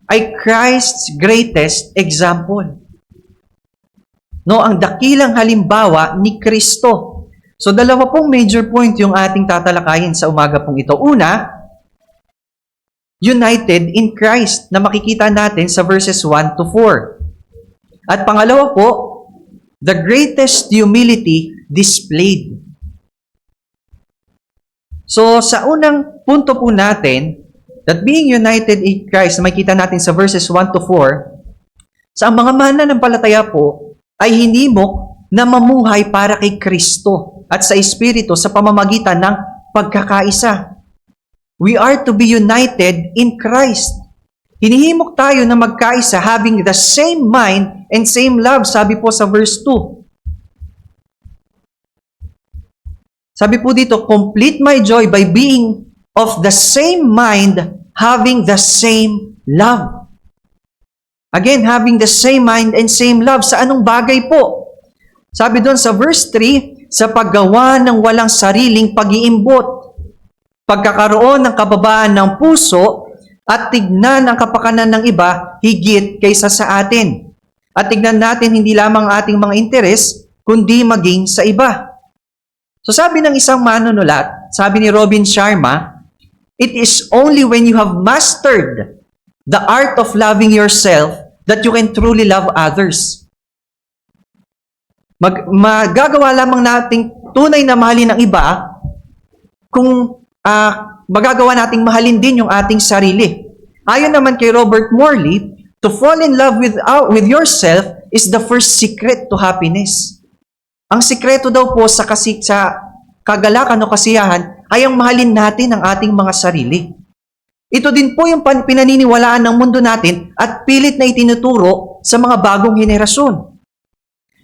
ay Christ's greatest example. No, ang dakilang halimbawa ni Kristo. So, dalawa pong major point yung ating tatalakayin sa umaga pong ito. Una, united in Christ na makikita natin sa verses 1 to 4. At pangalawa po, the greatest humility displayed. So, sa unang punto po natin, that being united in Christ, na makikita natin sa verses 1 to 4, sa mga mananampalataya po, ay hinimok na mamuhay para kay Kristo at sa Espiritu sa pamamagitan ng pagkakaisa. We are to be united in Christ. Hinihimok tayo na magkaisa, having the same mind and same love, sabi po sa verse 2. Sabi po dito, complete my joy by being of the same mind, having the same love. Again, having the same mind and same love. Sa anong bagay po? Sabi doon sa verse 3, sa paggawa ng walang sariling pag-iimbot, pagkakaroon ng kababaan ng puso, at tignan ang kapakanan ng iba higit kaysa sa atin. At tignan natin hindi lamang ating mga interes, kundi maging sa iba. So sabi ng isang manunulat, sabi ni Robin Sharma, it is only when you have mastered the art of loving yourself that you can truly love others. Magagawa lamang nating tunay na mahalin ng iba kung magagawa nating mahalin din yung ating sarili. Ayon naman kay Robert Morley, to fall in love with yourself is the first secret to happiness. Ang sikreto daw po sa kagalakan o kasiyahan ay ang mahalin natin ang ating mga sarili. Ito din po yung pinaniniwalaan ng mundo natin at pilit na itinuturo sa mga bagong henerasyon.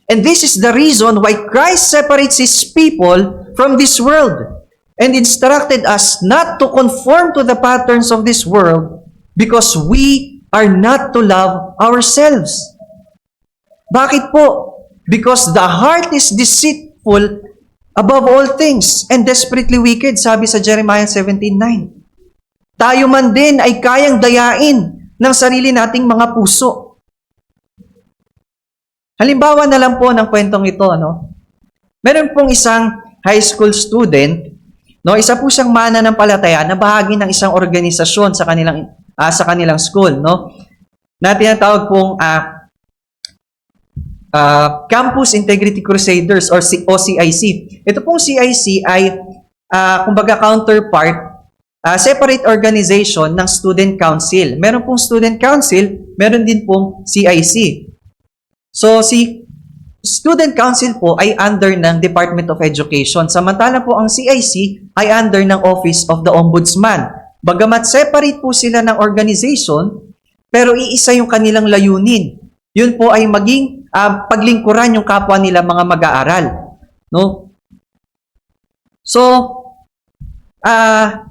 And this is the reason why Christ separates His people from this world and instructed us not to conform to the patterns of this world because we are not to love ourselves. Bakit po? Because the heart is deceitful above all things and desperately wicked, sabi sa Jeremiah 17:9. Tayo man din ay kayang dayain ng sarili nating mga puso. Halimbawa na lang po ng kwentong ito, no? Meron pong isang high school student, no? Isa po siyang mananampalataya na bahagi ng isang organisasyon sa kanilang school, no? Na tinatawag pong Campus Integrity Crusaders or OCIC. Ito pong CIC ay kumbaga counterpart, separate organization ng Student Council. Meron pong Student Council, meron din pong CIC. So, si Student Council po ay under ng Department of Education. Samantala po ang CIC ay under ng Office of the Ombudsman. Bagamat separate po sila ng organization, pero iisa yung kanilang layunin. Yun po ay maging paglingkuran yung kapwa nila mga mag-aaral. No? So,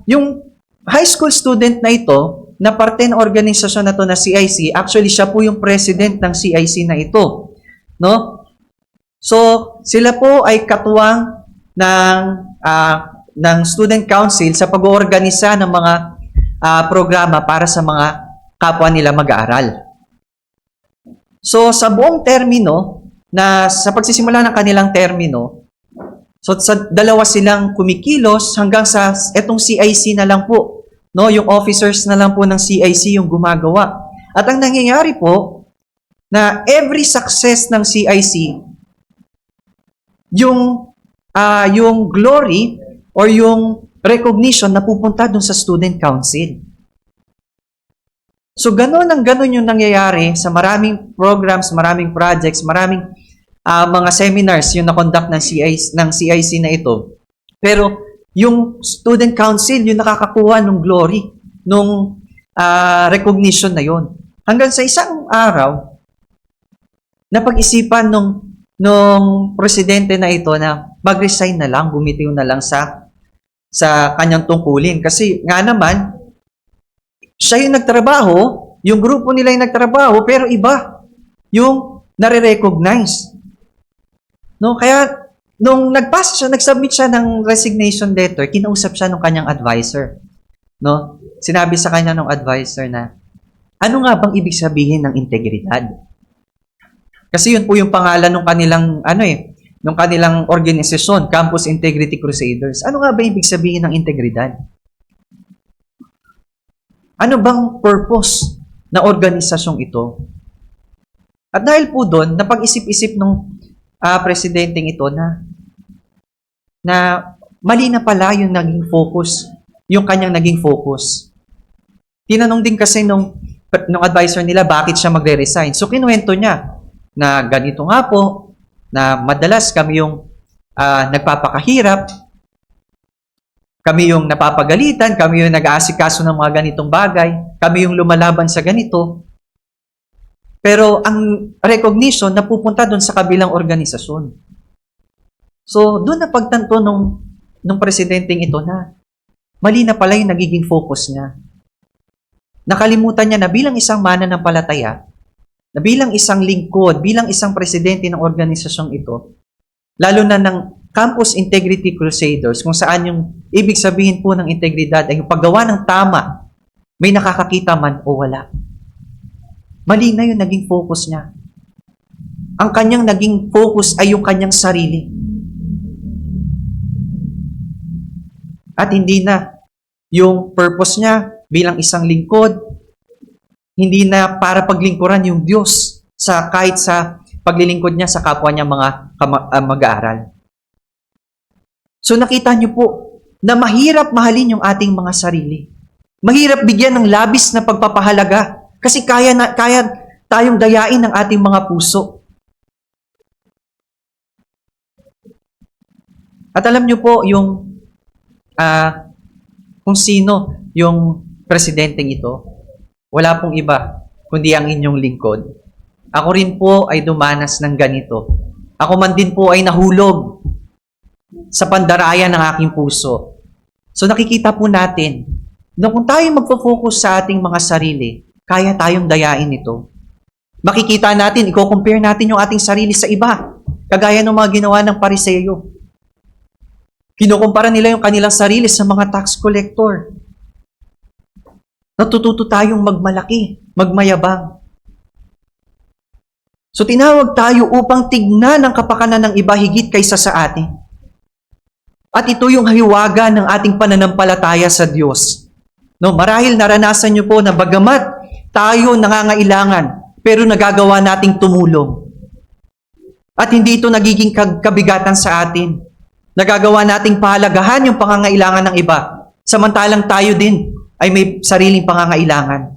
yung high school student na ito, na parte ng organisasyon na to na CIC, actually siya po yung president ng CIC na ito. No? So, sila po ay katuwang ng Student Council sa pag-oorganisa ng mga programa para sa mga kapwa nila mag-aaral. So, sa buong termino, sa pagsisimula ng kanilang termino, so sa dalawa silang kumikilos hanggang sa etong CIC na lang po. No, yung officers na lang po ng CIC yung gumagawa. At ang nangyayari po, na every success ng CIC, yung glory or yung recognition na pupunta dun sa Student Council. So, ganun yung nangyayari sa maraming programs, maraming projects, maraming mga seminars yung na-conduct ng CIC na ito. Pero, yung Student Council, yung nakakakuha ng glory, ng recognition na yon. Hanggang sa isang araw, napag-isipan nung presidente na ito na mag-resign na lang, bumitiw na lang sa kanyang tungkulin. Kasi nga naman, siya yung nagtrabaho, yung grupo nila yung nagtrabaho, pero iba yung nare-recognize. No? Kaya, nung nag-submit siya ng resignation letter, kinausap siya ng kanyang advisor. No? Sinabi sa kanya ng advisor na, Ano nga bang ibig sabihin ng integridad? Kasi yun po yung pangalan ng kanilang nung kanilang organisasyon, Campus Integrity Crusaders. Ano nga ba ibig sabihin ng integridad? Ano bang purpose na organisasyong ito? At dahil po doon, napag-isip-isip ng presidenteng ito na mali na pala yung naging focus, yung kanyang naging focus. Tinanong din kasi nung advisor nila bakit siya magre-resign. So kinuwento niya na ganito nga po, na madalas kami yung nagpapakahirap, kami yung napapagalitan, kami yung nag-aasikaso ng mga ganitong bagay, kami yung lumalaban sa ganito. Pero ang recognition napupunta doon sa kabilang organisasyon. So doon na pagtanto nung presidenteng ito na mali na pala yung nagiging focus niya. Nakalimutan niya na bilang isang mananampalataya, na bilang isang lingkod, bilang isang presidente ng organisasyong ito, lalo na ng Campus Integrity Crusaders, kung saan yung ibig sabihin po ng integridad ay yung paggawa ng tama, may nakakakita man o wala. Mali na yung naging focus niya. Ang kanyang naging focus ay yung kanyang sarili. At hindi na yung purpose niya bilang isang lingkod, hindi na para paglingkuran yung Diyos kahit sa paglilingkod niya sa kapwa niya mga mag-aaral. So nakita niyo po na mahirap mahalin yung ating mga sarili. Mahirap bigyan ng labis na pagpapahalaga kasi kaya tayong dayain ng ating mga puso. At alam niyo po yung kung sino yung presidenteng ito, wala pong iba kundi ang inyong lingkod. Ako rin po ay dumanas ng ganito. Ako man din po ay nahulog sa pandaraya ng aking puso. So nakikita po natin na kung tayo magpo-focus sa ating mga sarili, kaya tayong dayain ito. Makikita natin, i-compare natin yung ating sarili sa iba. Kagaya ng mga ginawa ng Pariseyo. Kinukumpara nila yung kanilang sarili sa mga tax collector. Natututo tayong magmalaki, magmayabang. So tinawag tayo upang tignan ang kapakanan ng iba higit kaysa sa atin. At ito yung hiwaga ng ating pananampalataya sa Diyos. No, marahil naranasan niyo po na bagamat tayo nangangailangan, pero nagagawa nating tumulong. At hindi ito nagiging kabigatan sa atin. Nagagawa nating pahalagahan yung pangangailangan ng iba, samantalang tayo din ay may sariling pangangailangan.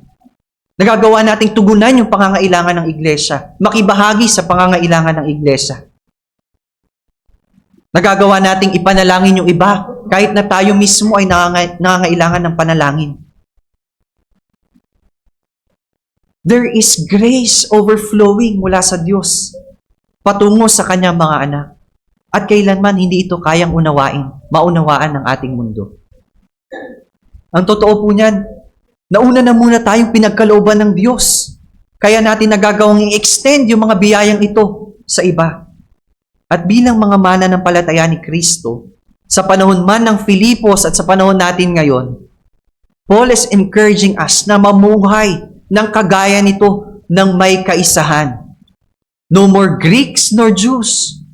Nagagawa nating tugunan yung pangangailangan ng iglesia, makibahagi sa pangangailangan ng iglesia. Nagagawa nating ipanalangin yung iba, kahit na tayo mismo ay nangangailangan ng panalangin. There is grace overflowing mula sa Diyos patungo sa kanyang mga anak. At kailanman hindi ito kayang maunawaan ng ating mundo. Ang totoo po niyan, nauna na muna tayong pinagkalooban ng Diyos. Kaya natin nagagawang i-extend yung mga biyayang ito sa iba. At bilang mga mananampalataya ni Kristo, sa panahon man ng Filipos at sa panahon natin ngayon, Paul is encouraging us na mamuhay ng kagaya nito ng may kaisahan. No more Greeks nor Jews,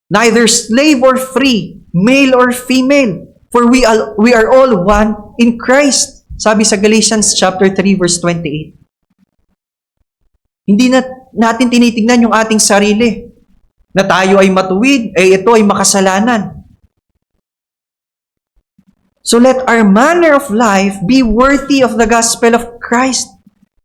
neither slave or free, male or female, for we are all one in Christ. Sabi sa Galatians chapter 3 verse 28. Hindi na natin tinitingnan yung ating sarili na tayo ay matuwid, ito ay makasalanan. So let our manner of life be worthy of the gospel of Christ,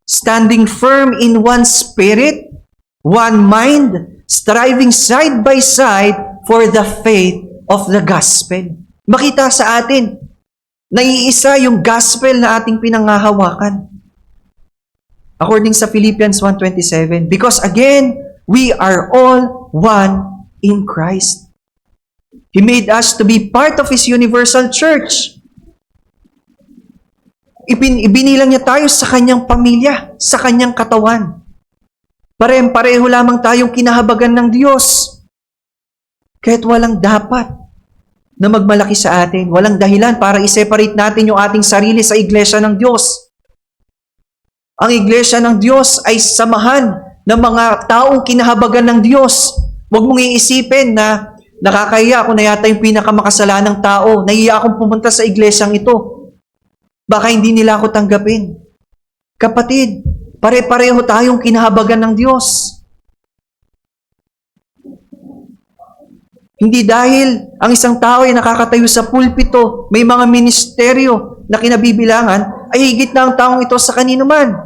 standing firm in one spirit, one mind, striving side by side for the faith of the gospel. Makita sa atin, naiisa yung gospel na ating pinangahawakan. According sa Philippians 1:27, because again, we are all one in Christ. He made us to be part of His universal church. Ibinilang niya tayo sa kanyang pamilya, sa kanyang katawan. Pareho lamang tayong kinahabagan ng Diyos. Kahit walang dapat na magmalaki sa atin, walang dahilan para i-separate natin yung ating sarili sa iglesia ng Diyos. Ang iglesia ng Diyos ay samahan ng mga taong kinahabagan ng Diyos. Huwag mong iisipin na nakakahiya ako na yata yung pinakamakasalanang tao. Nahiya akong pumunta sa iglesyang ito. Baka hindi nila ako tanggapin. Kapatid, pare-pareho tayong kinahabagan ng Diyos. Hindi dahil ang isang tao ay nakakatayo sa pulpito, may mga ministeryo na kinabibilangan, ay higit na ang taong ito sa kanino man.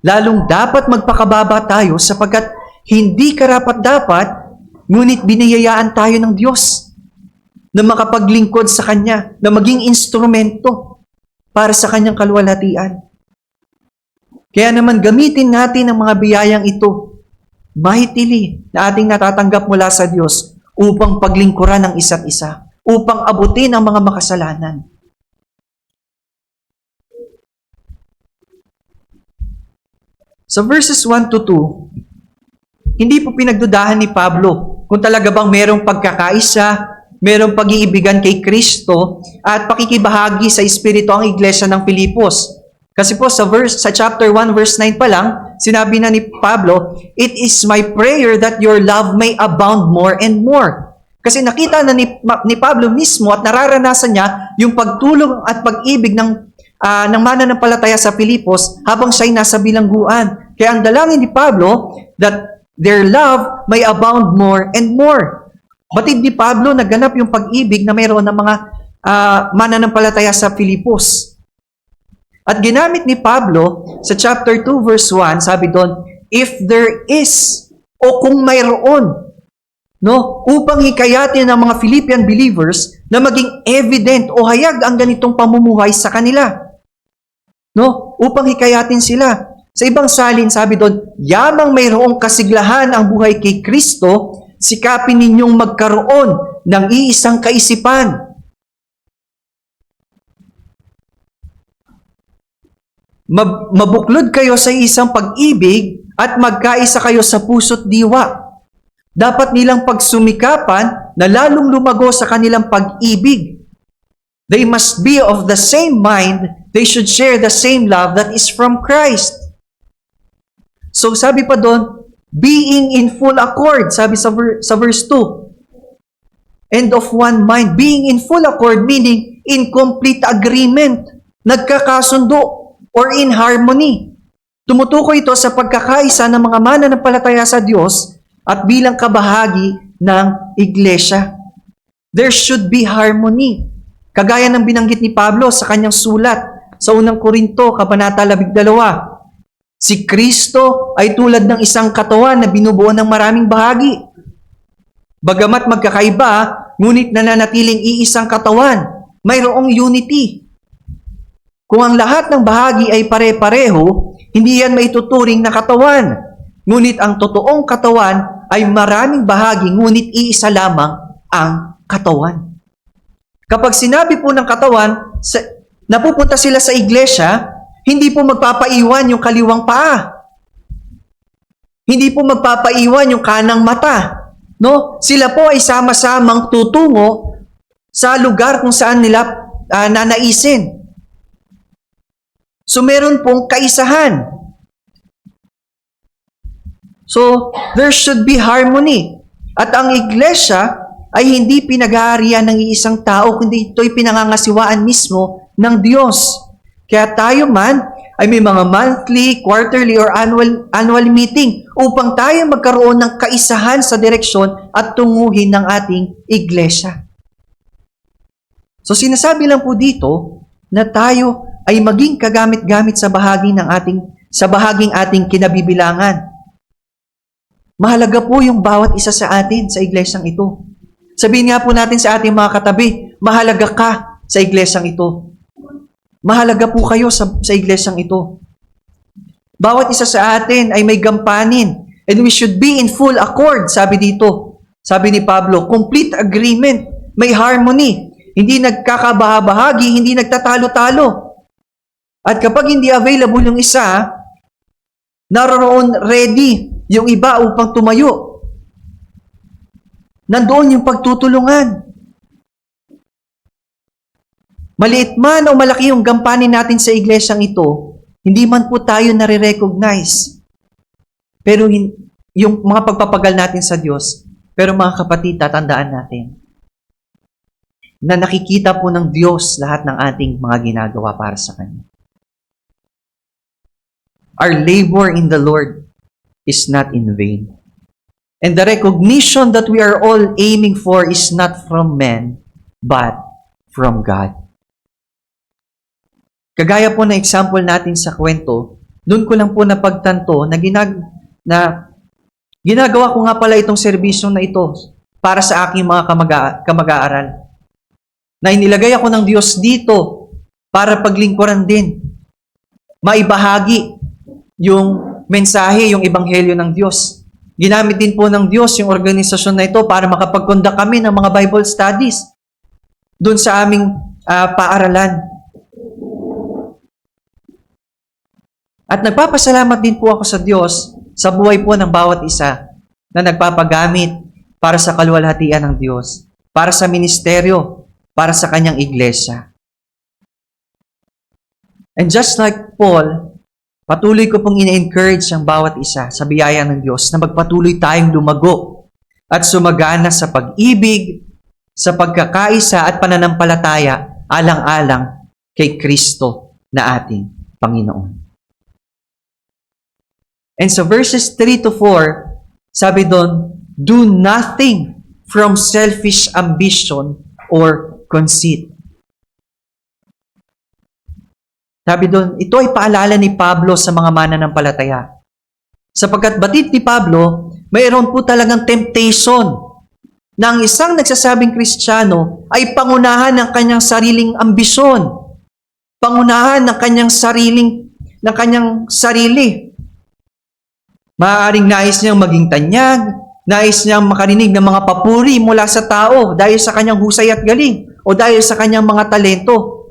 Lalong dapat magpakababa tayo sapagkat hindi karapat-dapat, ngunit biniyayaan tayo ng Diyos na makapaglingkod sa Kanya, na maging instrumento para sa Kanyang kaluwalhatian. Kaya naman gamitin natin ang mga biyayang ito, mahitili na ating natatanggap mula sa Diyos upang paglingkuran ng isa't isa, upang abutin ang mga makasalanan. Sa verses 1 to 2, hindi po pinagdudahan ni Pablo kung talaga bang merong pagkakaisa, merong pag-iibigan kay Kristo at pakikibahagi sa Espiritu ang iglesia ng Filipos. Kasi po sa chapter 1 verse 9 pa lang, sinabi na ni Pablo, "It is my prayer that your love may abound more and more." Kasi nakita na ni Pablo mismo at nararanasan niya yung pagtulong at pag-ibig ng mananampalataya sa Filipos habang siya'y nasa bilangguan. Kaya ang dalangin ni Pablo, that their love may abound more and more. Batid ni Pablo, naganap yung pag-ibig na mayroon ng mga mananampalataya sa Filipos. At ginamit ni Pablo sa chapter 2 verse 1, sabi doon, if there is, o kung mayroon, no, upang hikayatin ng mga Philippian believers na maging evident o hayag ang ganitong pamumuhay sa kanila. No, upang hikayatin sila. Sa ibang salin, sabi doon, yamang mayroong kasiglahan ang buhay kay Kristo, sikapin ninyong magkaroon ng iisang kaisipan. Mabuklod kayo sa isang pag-ibig at magkaisa kayo sa puso't diwa. Dapat nilang pagsumikapan na lalong lumago sa kanilang pag-ibig. They must be of the same mind. They should share the same love that is from Christ. So sabi pa doon, being in full accord, sabi sa verse 2. And of one mind. Being in full accord meaning in complete agreement. Nagkakasundo or in harmony. Tumutukoy ito sa pagkakaisa ng mga mananampalataya sa Diyos at bilang kabahagi ng iglesia. There should be harmony. Kagaya ng binanggit ni Pablo sa kanyang sulat sa unang Korinto, Kabanata 12. Si Kristo ay tulad ng isang katawan na binubuo ng maraming bahagi. Bagamat magkakaiba, ngunit nananatiling iisang katawan, mayroong unity. Kung ang lahat ng bahagi ay pare-pareho, hindi yan maituturing na katawan. Ngunit ang totoong katawan ay maraming bahagi, ngunit iisa lamang ang katawan. Kapag sinabi po ng katawan, napupunta sila sa iglesia, hindi po magpapaiwan yung kaliwang paa. Hindi po magpapaiwan yung kanang mata. No? Sila po ay sama-samang tutungo sa lugar kung saan nila nanaisin. So meron pong kaisahan. So there should be harmony. At ang iglesia ay hindi pinag-aarian ng iisang tao, kundi ito'y pinangangasiwaan mismo ng Diyos. Kaya tayo man ay may mga monthly, quarterly, or annual meeting upang tayo magkaroon ng kaisahan sa direksyon at tunguhin ng ating iglesia. So sinasabi lang po dito na tayo ay maging kagamit-gamit sa bahaging ating kinabibilangan. Mahalaga po yung bawat isa sa atin sa iglesyang ito. Sabihin nga po natin sa ating mga katabi, mahalaga ka sa iglesyang ito. Mahalaga po kayo sa iglesyang ito. Bawat isa sa atin ay may gampanin and we should be in full accord, sabi dito. Sabi ni Pablo, complete agreement, may harmony, hindi nagkakabahabahagi, hindi nagtatalo-talo. At kapag hindi available yung isa, naroon ready yung iba upang tumayo. Nandoon yung pagtutulungan. Maliit man o malaki yung gampanin natin sa iglesyang ito, Hindi man po tayo nare-recognize. Pero yung mga pagpapagal natin sa Diyos, pero mga kapatid, tatandaan natin na nakikita po ng Diyos lahat ng ating mga ginagawa para sa Kanya. Our labor in the Lord is not in vain. And the recognition that we are all aiming for is not from men, but from God. Kagaya po na example natin sa kwento, doon ko lang po napagtanto na ginagawa ko nga pala itong serbisyo na ito para sa aking mga kamag-aaral. Na inilagay ako ng Diyos dito para paglingkuran din. Maibahagi yung mensahe, yung ebanghelyo ng Diyos. Ginamit din po ng Diyos yung organisasyon na ito para makapag-conduct kami ng mga Bible studies doon sa aming paaralan. At nagpapasalamat din po ako sa Diyos sa buhay po ng bawat isa na nagpapagamit para sa kaluwalhatian ng Diyos, para sa ministeryo, para sa kanyang iglesia. And just like Paul, patuloy ko pong ina-encourage ang bawat isa sa biyaya ng Diyos na magpatuloy tayong lumago at sumagana sa pag-ibig, sa pagkakaisa at pananampalataya alang-alang kay Kristo na ating Panginoon. And so verses 3 to 4, sabi doon, do nothing from selfish ambition or conceit. Sabi doon, ito ay paalala ni Pablo sa mga mananampalataya. Sapagkat batid ni Pablo, mayroon po talagang temptation na ang isang nagsasabing Kristiyano ay pangunahan ng kanyang sariling ambisyon. Pangunahan ng kanyang sarili. Maaaring nais niyang maging tanyag, nais niyang makarinig ng mga papuri mula sa tao dahil sa kanyang husay at galing o dahil sa kanyang mga talento.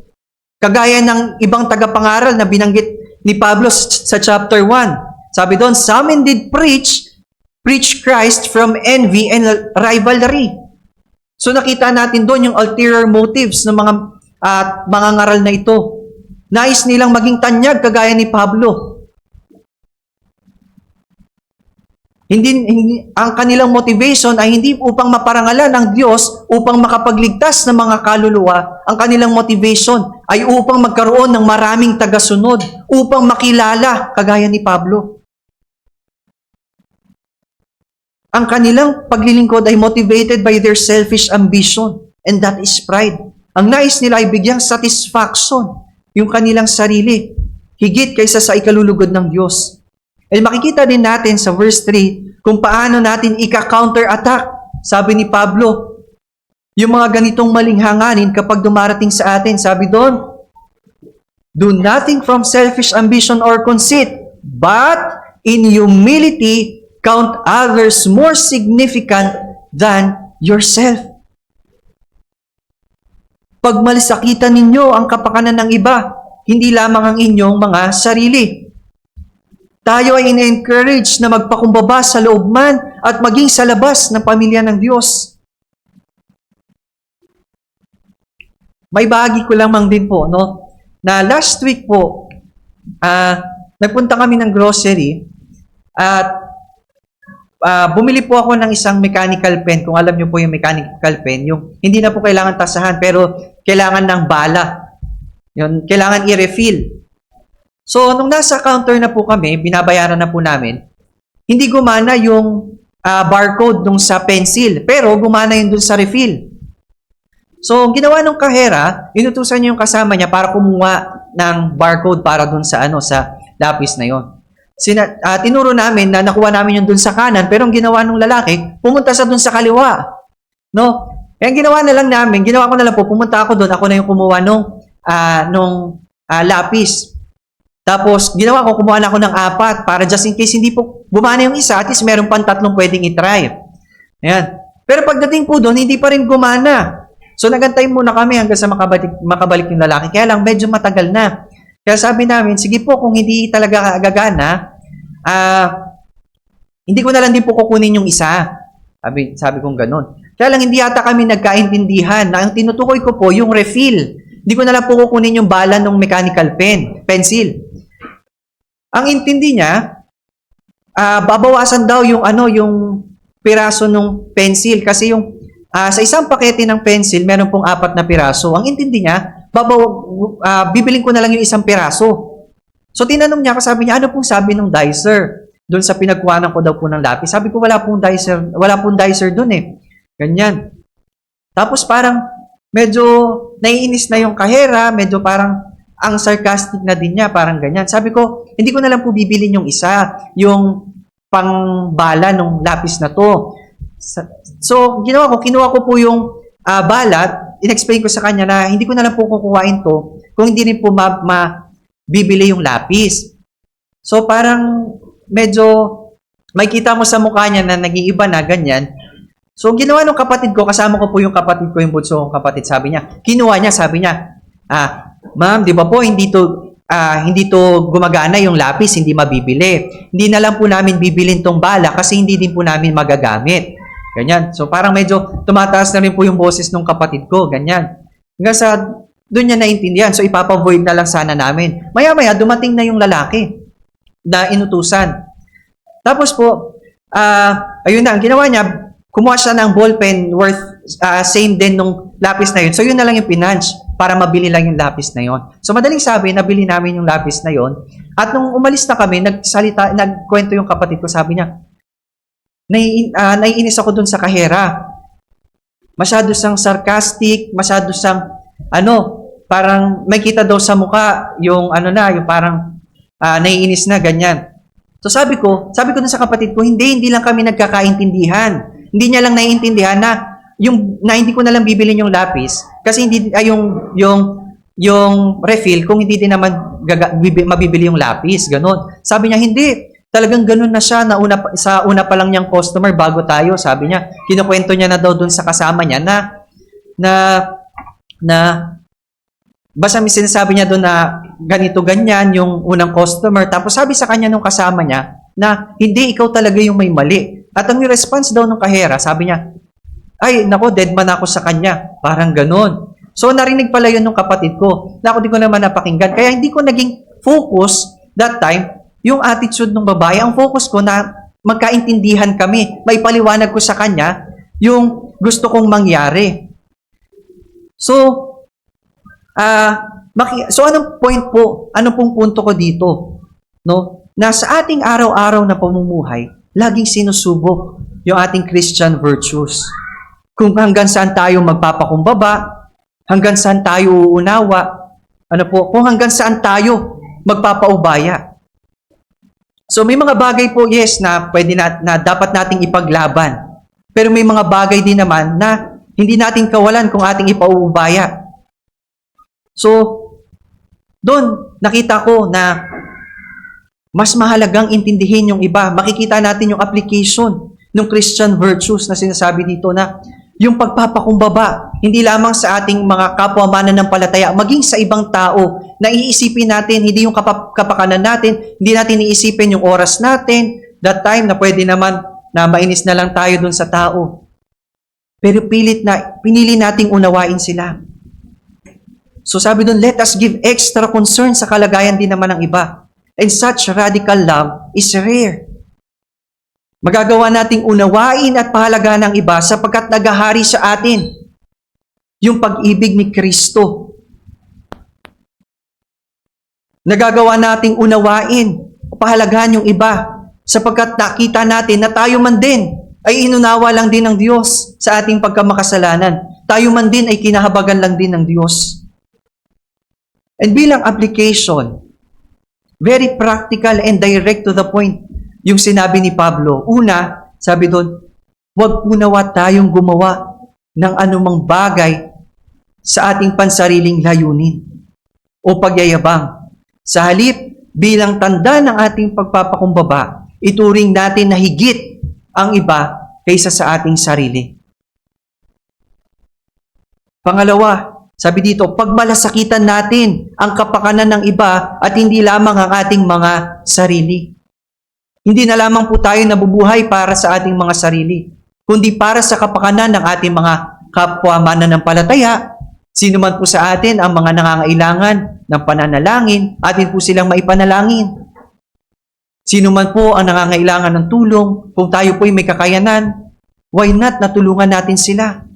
Kagaya ng ibang tagapangaral na binanggit ni Pablo sa chapter 1. Sabi doon, some indeed preach Christ from envy and rivalry. So nakita natin doon yung ulterior motives ng mga ngaral na ito. Nais nilang maging tanyag kagaya ni Pablo. Ang kanilang motivation ay hindi upang maparangalan ng Diyos, upang makapagligtas ng mga kaluluwa. Ang kanilang motivation ay upang magkaroon ng maraming tagasunod, upang makilala, kagaya ni Pablo. Ang kanilang paglilingkod ay motivated by their selfish ambition, and that is pride. Ang nais nila ay bigyang satisfaction, yung kanilang sarili, higit kaysa sa ikalulugod ng Diyos. At makikita din natin sa verse 3 kung paano natin ika-counter-attack. Sabi ni Pablo, yung mga ganitong maling hanganin kapag dumarating sa atin, sabi doon, do nothing from selfish ambition or conceit, but in humility count others more significant than yourself. Pagmalisakitan ninyo ang kapakanan ng iba, hindi lamang ang inyong mga sarili. Tayo ay in-encourage na magpakumbaba sa loob man at maging sa labas ng pamilya ng Diyos. May bahagi ko lamang din po, no, na last week po, nagpunta kami ng grocery at bumili po ako ng isang mechanical pen. Kung alam niyo po yung mechanical pen, yung hindi na po kailangan tasahan pero kailangan ng bala. Yun, kailangan i-refill. So, nung nasa counter na po kami, binabayaran na po namin, hindi gumana yung barcode nung sa pencil, pero gumana yun dun sa refill. So, ginawa nung kahera, inutusan niya yung kasama niya para kumuha ng barcode para dun sa sa lapis na yon. Tinuro namin na nakuha namin yung dun sa kanan, pero ang ginawa nung lalaki, pumunta sa dun sa kaliwa. No? Kaya ginawa ko na lang po, pumunta ako dun, ako na yung kumuha nung lapis. Tapos, ginawa ko, kumuha na ako ng 4 para just in case hindi po gumana yung isa, at least meron pang 3 pwedeng itry. Ayan. Pero pagdating po doon, hindi pa rin gumana. So, nagantay muna kami hanggang sa makabalik yung lalaki. Kaya lang, medyo matagal na. Kaya sabi namin, sige po, kung hindi talaga gagana, hindi ko na lang din po kukunin yung isa. Sabi kong ganun. Kaya lang, hindi yata kami nagkaintindihan na ang tinutukoy ko po yung refill. Hindi ko na lang po kukunin yung bala ng mechanical pencil. Ang intindi niya, babawasan daw yung yung piraso ng pencil kasi yung sa isang pakete ng pencil meron pong 4 na piraso. Ang intindi niya, bibiling ko na lang yung isang piraso. So tinanong niya ako, sabi niya, ano pong sabi ng dicer doon sa pinagkuhanan ko daw po ng lapis? Sabi ko, wala pong dicer doon eh. Ganyan. Tapos parang medyo naiinis na yung kahera, medyo parang ang sarcastic na din niya, parang ganyan. Sabi ko, hindi ko na lang po bibilin yung isa, yung pangbala ng lapis na to. So, kinuha ko po yung balat, in-explain ko sa kanya na hindi ko na lang po kukuhain to kung hindi rin po bibili yung lapis. So, parang medyo may kita mo sa mukha niya na nag-iiba na, ganyan. So, ginawa ng kapatid ko, kasama ko po yung kapatid ko, yung bunso kong kapatid, sabi niya, kinuha niya, sabi niya, ma'am, di ba po, hindi to gumagana yung lapis, hindi mabibili. Hindi na lang po namin bibilin tong bala kasi hindi din po namin magagamit. Ganyan. So, parang medyo tumataas na rin po yung boses ng kapatid ko, ganyan. Hanggang sa doon niya naintindihan. So, ipapavoid na lang sana namin. Maya-maya, dumating na yung lalaki na inutusan. Tapos po, ayun na, ang ginawa niya, kumuha siya ng ballpen worth same din nung lapis na yun. So, yun na lang yung pinunch para mabili lang yung lapis na yun. So, madaling sabi, nabili namin yung lapis na yun. At nung umalis na kami, nagkwento yung kapatid ko, sabi niya, naiinis ako dun sa kahera. Masyado siyang sarcastic, masyado siyang parang may kita daw sa mukha yung yung parang naiinis na ganyan. So sabi ko dun sa kapatid ko, hindi lang kami nagkakaintindihan. Hindi niya lang naiintindihan na hindi ko na lang bibilin yung lapis kasi hindi yung refill kung hindi din naman mabibili yung lapis, ganun. Sabi niya hindi. Talagang ganun na siya sa una pa lang niyang customer bago tayo, sabi niya. Kinukwento niya na daw dun sa kasama niya na basta may sinasabi niya doon na ganito ganyan yung unang customer. Tapos sabi sa kanya nung kasama niya na hindi, ikaw talaga yung may mali. At ang response daw ng kahera, sabi niya, ay nako, dead man ako sa kanya. Parang ganun. So narinig pala yun ng kapatid ko na ako di ko naman napakinggan. Kaya hindi ko naging focus that time yung attitude ng babae. Ang focus ko na magkaintindihan kami. May paliwanag ko sa kanya yung gusto kong mangyari. So, anong point po? Ano pong punto ko dito? No? Na sa ating araw-araw na pamumuhay, laging sinusubok yung ating Christian virtues. Kung hanggang saan tayo magpapakumbaba, hanggang saan tayo uunawa, kung hanggang saan tayo magpapaubaya. So may mga bagay po, yes, na pwede na dapat nating ipaglaban. Pero may mga bagay din naman na hindi natin kawalan kung ating ipauubaya. So, doon nakita ko na mas mahalagang intindihin yung iba. Makikita natin yung application ng Christian virtues na sinasabi dito na yung pagpapakumbaba, hindi lamang sa ating mga kapwa mananampalataya, maging sa ibang tao, na iisipin natin, hindi yung kapakanan natin, hindi natin iisipin yung oras natin, that time na pwede naman na mainis na lang tayo dun sa tao. Pero pinili nating unawain sila. So sabi dun, let us give extra concern sa kalagayan din naman ng iba. And such radical love is rare. Magagawa nating unawain at pahalagaan ng iba sapagkat naghahari sa atin yung pag-ibig ni Kristo. Nagagawa nating unawain, pahalagaan yung iba sapagkat nakita natin na tayo man din ay inunawa lang din ng Diyos sa ating pagkamakasalanan. Tayo man din ay kinahabagan lang din ng Diyos. And bilang application, very practical and direct to the point, yung sinabi ni Pablo. Una, sabi doon, huwag punawa tayong gumawa ng anumang bagay sa ating pansariling layunin o pagyayabang. Sa halip, bilang tanda ng ating pagpapakumbaba, ituring natin na higit ang iba kaysa sa ating sarili. Pangalawa, sabi dito, pagmalasakitan natin ang kapakanan ng iba at hindi lamang ang ating mga sarili. Hindi na lamang po tayo nabubuhay para sa ating mga sarili, kundi para sa kapakanan ng ating mga kapwa mananampalataya. Sino man po sa atin ang mga nangangailangan ng pananalangin, atin po silang maipanalangin. Sino man po ang nangangailangan ng tulong, kung tayo po ay may kakayanan, why not natulungan natin sila?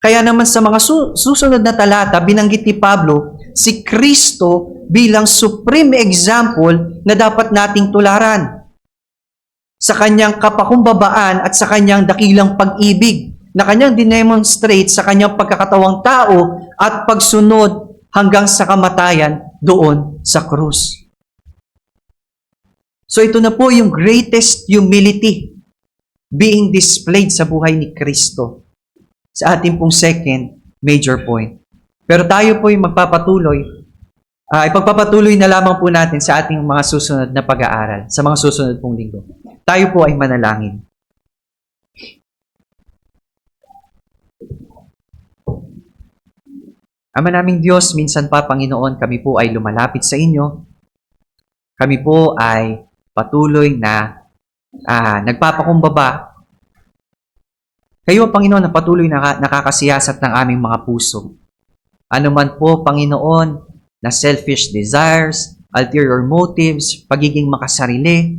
Kaya naman sa mga susunod na talata, binanggit ni Pablo si Kristo bilang supreme example na dapat nating tularan sa kanyang kapakumbabaan at sa kanyang dakilang pag-ibig na kanyang dinemonstrate sa kanyang pagkakatawang tao at pagsunod hanggang sa kamatayan doon sa krus. So ito na po yung greatest humility being displayed sa buhay ni Kristo sa ating pong second major point. Pero tayo po yung magpapatuloy, ipagpapatuloy na lamang po natin sa ating mga susunod na pag-aaral, sa mga susunod pong linggo. Tayo po ay manalangin. Ama naming Diyos, minsan pa, Panginoon, kami po ay lumalapit sa inyo. Kami po ay patuloy na nagpapakumbaba. Kayo, Panginoon, ang patuloy na nakakasiyasat ng aming mga puso. Ano man po, Panginoon, na selfish desires, ulterior motives, pagiging makasarili,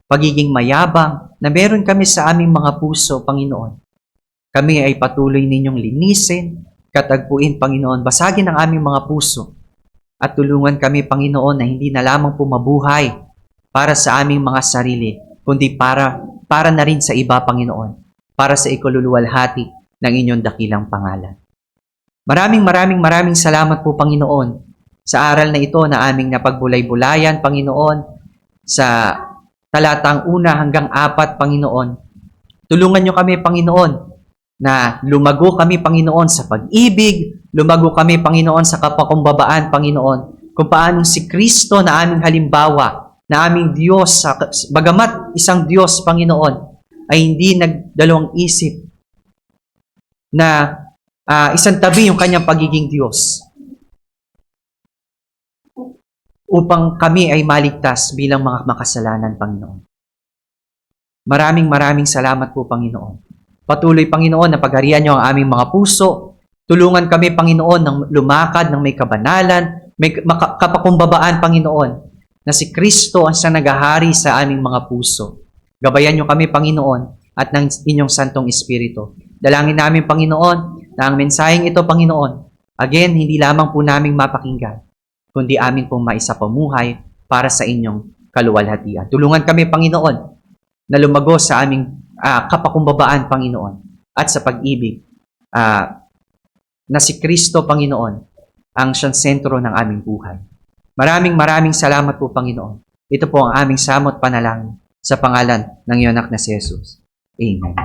pagiging mayabang, na meron kami sa aming mga puso, Panginoon. Kami ay patuloy ninyong linisin, katagpuin, Panginoon, basagin ang aming mga puso at tulungan kami, Panginoon, na hindi na lamang po mabuhay para sa aming mga sarili, kundi para na rin sa iba, Panginoon, para sa ikaluluwalhati ng inyong dakilang pangalan. Maraming salamat po, Panginoon, sa aral na ito na aming napagbulay-bulayan, Panginoon, sa talatang 1 hanggang 4, Panginoon. Tulungan niyo kami, Panginoon, na lumago kami, Panginoon, sa pag-ibig, lumago kami, Panginoon, sa kapakumbabaan, Panginoon, kung paano si Kristo na aming halimbawa, na aming Diyos, bagamat isang Diyos, Panginoon, ay hindi nagdalawang isip na isang tabi yung kanyang pagiging Diyos upang kami ay maligtas bilang mga makasalanan, Panginoon. Maraming salamat po, Panginoon. Patuloy, Panginoon, na pagharian niyo ang aming mga puso. Tulungan kami, Panginoon, ng lumakad ng may kabanalan, may kapakumbabaan, Panginoon, na si Kristo ang siyang naghahari sa aming mga puso. Gabayan niyo kami, Panginoon, at ng inyong Santong Espiritu. Dalangin namin, Panginoon, na ang mensaheng ito, Panginoon, again, hindi lamang po naming mapakinggan, kundi amin pong maisapamuhay para sa inyong kaluwalhatian. Tulungan kami, Panginoon, na lumago sa aming kapakumbabaan, Panginoon, at sa pag-ibig na si Kristo, Panginoon, ang siyang sentro ng aming buhay. Maraming salamat po, Panginoon. Ito po ang aming samot panalangin sa pangalan ng iyong anak na si Jesus. Amen.